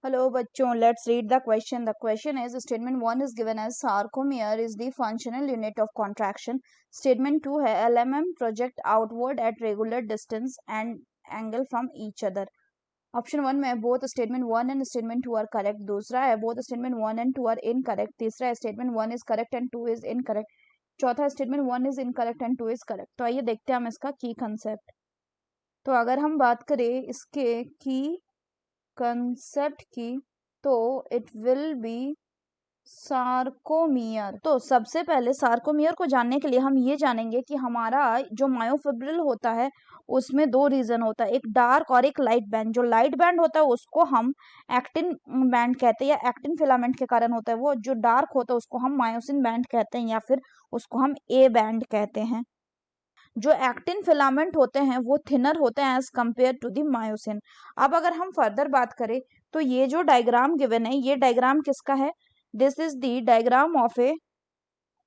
Hello बच्चों, let's read the question. The question is statement 1 is given as sarcomere is the functional unit of contraction. Statement 2 है LMM project outward at regular distance and angle from each other. Option 1 में both statement 1 and statement 2 are correct. दूसरा है both statement 1 and 2 are incorrect. तीसरा है statement 1 is correct and 2 is incorrect. चौथा statement 1 is incorrect and 2 is correct. तो आइए देखते हैं हम इसका की कंसेप्ट. तो अगर हम बात करें इसके की कंसेप्ट की तो इट विल बी सार्कोमियर. तो सबसे पहले सार्कोमियर को जानने के लिए हम ये जानेंगे कि हमारा जो मायोफिब्रिल होता है उसमें दो रीजन होता है, एक डार्क और एक लाइट बैंड. जो लाइट बैंड होता है उसको हम एक्टिन बैंड कहते हैं या एक्टिन फिलामेंट के कारण होता है. वो जो डार्क होता है उसको हम मायोसिन बैंड कहते हैं या फिर उसको हम ए बैंड कहते हैं. जो एक्टिन फिलामेंट होते हैं वो थिनर होते हैं as compared to the myosin. अब अगर हम फर्दर बात करें तो ये जो डायग्राम गिवन है ये डायग्राम किसका है? This is the diagram of A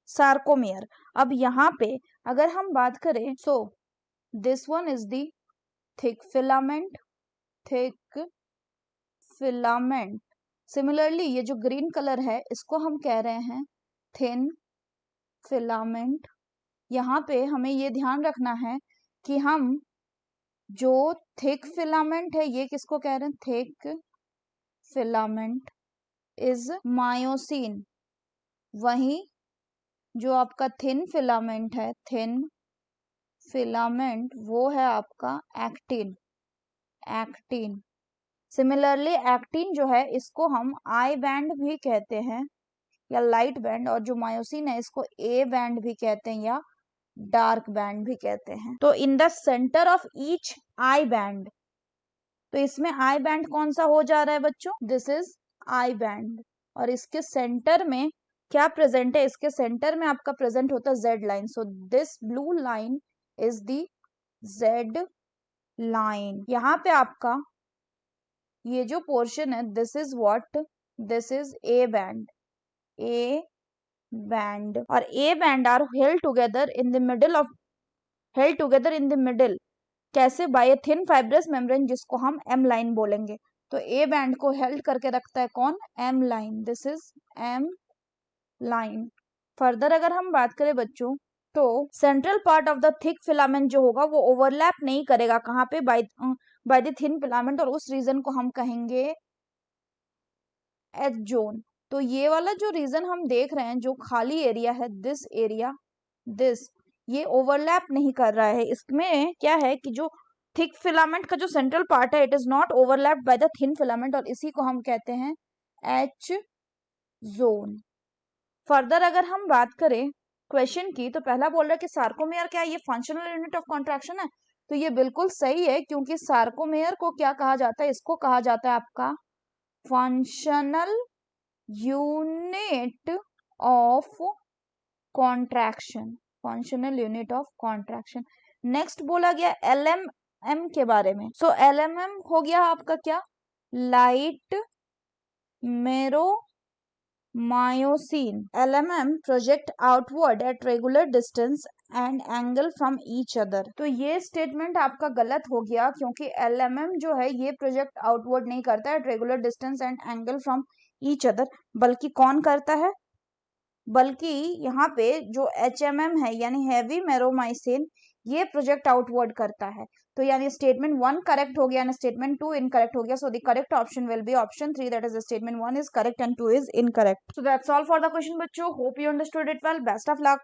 sarcomere. अब यहाँ पे अगर हम बात करें so this one is the thick filament. Similarly ये जो ग्रीन कलर है इसको हम कह रहे हैं थिन फिलामेंट. यहाँ पे हमें ये ध्यान रखना है कि हम जो थिक फिलामेंट है ये किसको कह रहे हैं? Thick filament is myosin. वहीं जो आपका थिन फिलामेंट है, थिन फिलामेंट वो है आपका एक्टिन. सिमिलरली एक्टिन जो है इसको हम आई बैंड भी कहते हैं या लाइट बैंड, और जो मायोसिन है इसको ए बैंड भी कहते हैं या डार्क बैंड भी कहते हैं. तो in the centre of each I band, तो इसमें आई बैंड कौन सा हो जा रहा है बच्चों? This is I band. और इसके सेंटर में क्या प्रेजेंट है? इसके सेंटर में आपका प्रेजेंट होता है Z line. So this blue line is the Z line. यहाँ पे आपका ये जो पोर्शन है this is what? This is A band. और A band are held together in the middle. कैसे? By a thin fibrous membrane जिसको हम एम लाइन बोलेंगे. तो ए बैंड को हेल्ड करके रखता है कौन? M line. This is M line. Further अगर हम बात करें बच्चों तो central part of the thick filament जो होगा वो ओवरलैप नहीं करेगा. कहाँ पे? By the thin filament. और उस रीजन को हम कहेंगे एच जोन. तो ये वाला जो रीजन हम देख रहे हैं जो खाली एरिया है, दिस एरिया, ये ओवरलैप नहीं कर रहा है. इसमें क्या है कि जो थिक फिलामेंट का जो सेंट्रल पार्ट है it is not overlapped by the thin filament, और इसी को हम कहते हैं एच जोन. फर्दर अगर हम बात करें क्वेश्चन की तो पहला बोल रहा है कि सार्कोमेयर क्या है? ये फंक्शनल यूनिट ऑफ कॉन्ट्रैक्शन है. तो ये बिल्कुल सही है क्योंकि सार्कोमेयर को क्या कहा जाता है? इसको कहा जाता है आपका functional unit of contraction. Functional unit of contraction. Next बोला गया एलएमएम के बारे में. सो एलएमएम हो गया आपका क्या? लाइट मेरो myosin. LMM project outward at regular distance and angle from each other. तो ये स्टेटमेंट आपका गलत हो गया क्योंकि LMM जो है ये प्रोजेक्ट आउटवर्ड नहीं करता है at regular distance and angle from each other. बल्कि कौन करता है? बल्कि यहाँ पे जो HMM है यानी हैवी मेरोमाइसिन ये प्रोजेक्ट आउटवर्ड करता है. तो यानी स्टेटमेंट 1 करेक्ट हो गया एंड स्टेटमेंट 2 इनकरेक्ट हो गया. So the correct option will be option 3, that is statement 1 is correct and 2 is incorrect. So that's all for the question बच्चों. Hope you understood it well. Best of luck.